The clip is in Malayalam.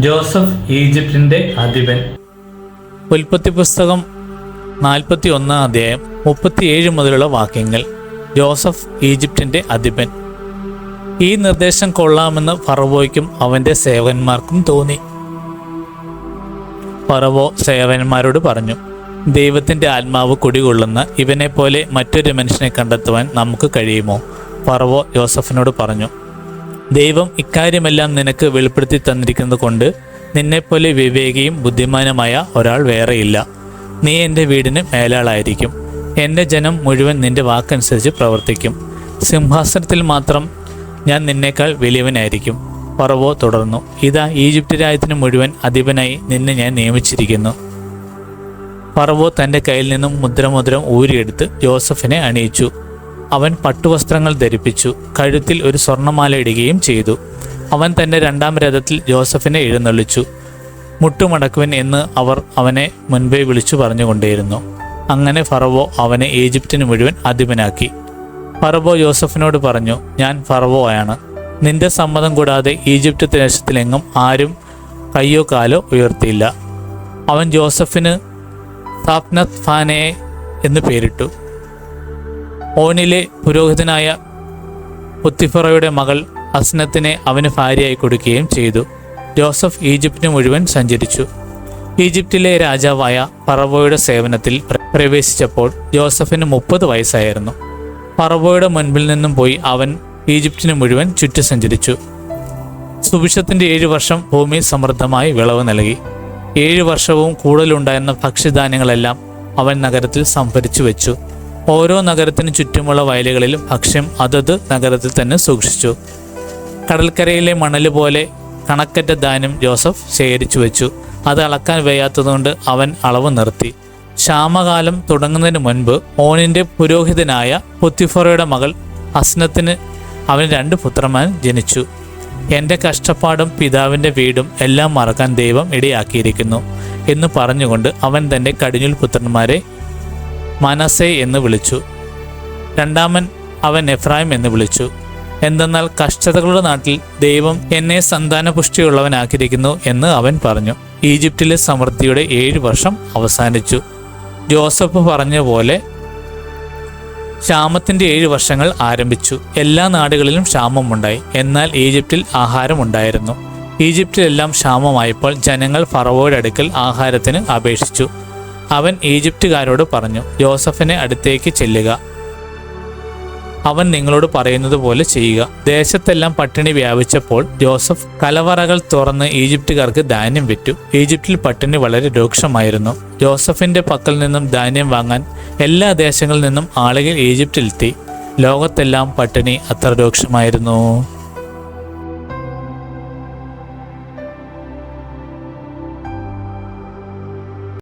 ജോസഫ് ഈജിപ്തിന്റെ അധിപൻ. ഉൽപ്പത്തി പുസ്തകം 41 അധ്യായം 37 മുതലുള്ള വാക്യങ്ങൾ. ജോസഫ് ഈജിപ്തിന്റെ അധിപൻ. ഈ നിർദ്ദേശം കൊള്ളാമെന്ന് ഫറവോയ്ക്കും അവൻ്റെ സേവകന്മാർക്കും തോന്നി. ഫറവോ സേവകന്മാരോട് പറഞ്ഞു, ദൈവത്തിൻ്റെ ആത്മാവ് കുടികൊള്ളുന്ന ഇവനെപ്പോലെ മറ്റൊരു മനുഷ്യനെ കണ്ടെത്തുവാൻ നമുക്ക് കഴിയുമോ? ഫറവോ യോസഫിനോട് പറഞ്ഞു, ദൈവം ഇക്കാര്യമെല്ലാം നിനക്ക് വെളിപ്പെടുത്തി തന്നിരിക്കുന്നത് കൊണ്ട് നിന്നെപ്പോലെ വിവേകിയും ബുദ്ധിമാനുമായ ഒരാൾ വേറെയില്ല. നീ എൻ്റെ വീടിന് മേലാളായിരിക്കും. എൻ്റെ ജനം മുഴുവൻ നിൻ്റെ വാക്കനുസരിച്ച് പ്രവർത്തിക്കും. സിംഹാസനത്തിൽ മാത്രം ഞാൻ നിന്നേക്കാൾ വലിയവനായിരിക്കും. ഫറവോ തുടർന്നു, ഇതാ ഈജിപ്റ്റ് രാജ്യത്തിന് മുഴുവൻ അധിപനായി നിന്നെ ഞാൻ നിയമിച്ചിരിക്കുന്നു. ഫറവോ തൻ്റെ കയ്യിൽ നിന്നും മുദ്രമോതിരം ഊരിയെടുത്ത് യോസഫിനെ അണിയിച്ചു. അവൻ പട്ടുവസ്ത്രങ്ങൾ ധരിപ്പിച്ചു, കഴുത്തിൽ ഒരു സ്വർണ്ണമാല ഇടുകയും ചെയ്തു. അവൻ തൻ്റെ 2-ാം രഥത്തിൽ യോസഫിനെ എഴുന്നള്ളിച്ചു. മുട്ടുമടക്കുവൻ എന്ന് അവർ അവനെ മുൻപേ വിളിച്ചു പറഞ്ഞുകൊണ്ടേയിരുന്നു. അങ്ങനെ ഫറവോ അവനെ ഈജിപ്തിന് മുഴുവൻ അധിപനാക്കി. ഫറവോ യോസഫിനോട് പറഞ്ഞു, ഞാൻ ഫറവോ ആണ്. നിന്റെ സമ്മതം കൂടാതെ ഈജിപ്റ്റ് ദേശത്തിലെങ്ങും ആരും കയ്യോ കാലോ ഉയർത്തിയില്ല. അവൻ ജോസഫിന് സാപ്നത്ത് ഫാനയെ എന്ന് പേരിട്ടു. ഓനിലെ പുരോഹിതനായ പൊത്തിഫറയുടെ മകൾ അസ്നത്തിനെ അവന് ഭാര്യയായി കൊടുക്കുകയും ചെയ്തു. ജോസഫ് ഈജിപ്തിന് മുഴുവൻ സഞ്ചരിച്ചു. ഈജിപ്തിലെ രാജാവായ ഫറവോയുടെ സേവനത്തിൽ പ്രവേശിച്ചപ്പോൾ ജോസഫിന് 30 വയസ്സായിരുന്നു. ഫറവോയുടെ മുൻപിൽ നിന്നും പോയി അവൻ ഈജിപ്തിന് മുഴുവൻ ചുറ്റി സഞ്ചരിച്ചു. സുഭിക്ഷത്തിൻ്റെ 7 വർഷം ഭൂമി സമൃദ്ധമായി വിളവ് നൽകി. 7 വർഷവും കൂടുതലുണ്ടായിരുന്ന ഭക്ഷ്യധാന്യങ്ങളെല്ലാം അവൻ നഗരത്തിൽ സംഭരിച്ചു വെച്ചു. ഓരോ നഗരത്തിനു ചുറ്റുമുള്ള വയലുകളിലും ഭക്ഷ്യം അതത് നഗരത്തിൽ തന്നെ സൂക്ഷിച്ചു. കടൽക്കരയിലെ മണല് പോലെ കണക്കറ്റ ധാന്യം ജോസഫ് ശേഖരിച്ചു വെച്ചു. അത് അളക്കാൻ വയ്യാത്തതുകൊണ്ട് അവൻ അളവ് നിർത്തി. ക്ഷാമകാലം തുടങ്ങുന്നതിന് മുൻപ് ഓനിൻ്റെ പുരോഹിതനായ പൊത്തിഫറയുടെ മകൾ അസ്നത്തിന് അവന് 2 പുത്രന്മാർ ജനിച്ചു. എൻ്റെ കഷ്ടപ്പാടും പിതാവിൻ്റെ വീടും എല്ലാം മറക്കാൻ ദൈവം ഇടയാക്കിയിരിക്കുന്നു എന്ന് പറഞ്ഞുകൊണ്ട് അവൻ തൻ്റെ കടിഞ്ഞൂൽ പുത്രന്മാരെ മനസ്സെ എന്ന് വിളിച്ചു. 2-ാമൻ അവൻ എഫ്രായിം എന്ന് വിളിച്ചു. എന്തെന്നാൽ കഷ്ടതകളുടെ നാട്ടിൽ ദൈവം എന്നെ സന്താനപുഷ്ടിയുള്ളവനാക്കിയിരിക്കുന്നു എന്ന് അവൻ പറഞ്ഞു. ഈജിപ്തിലെ സമൃദ്ധിയുടെ 7 വർഷം അവസാനിച്ചു. ജോസഫ് പറഞ്ഞ പോലെ ക്ഷാമത്തിൻ്റെ 7 വർഷങ്ങൾ ആരംഭിച്ചു. എല്ലാ നാടുകളിലും ക്ഷാമമുണ്ടായി. എന്നാൽ ഈജിപ്തിൽ ആഹാരം ഉണ്ടായിരുന്നു. ഈജിപ്തിലെല്ലാം ക്ഷാമമായപ്പോൾ ജനങ്ങൾ ഫറവോയുടെ അടുക്കൽ ആഹാരത്തിന് അപേക്ഷിച്ചു. അവൻ ഈജിപ്തുകാരോട് പറഞ്ഞു, യോസഫിനെ അടുത്തേക്ക് ചെല്ലുക, അവൻ നിങ്ങളോട് പറയുന്നത് പോലെ ചെയ്യുക. ദേശത്തെല്ലാം പട്ടിണി വ്യാപിച്ചപ്പോൾ ജോസഫ് കലവറകൾ തുറന്ന് ഈജിപ്തുകാർക്ക് ധാന്യം വിറ്റു. ഈജിപ്തിൽ പട്ടിണി വളരെ രൂക്ഷമായിരുന്നു. ജോസഫിൻ്റെ പക്കൽ നിന്നും ധാന്യം വാങ്ങാൻ എല്ലാ ദേശങ്ങളിൽ നിന്നും ആളുകൾ ഈജിപ്തിലെത്തി. ലോകത്തെല്ലാം പട്ടിണി അത്ര രൂക്ഷമായിരുന്നു.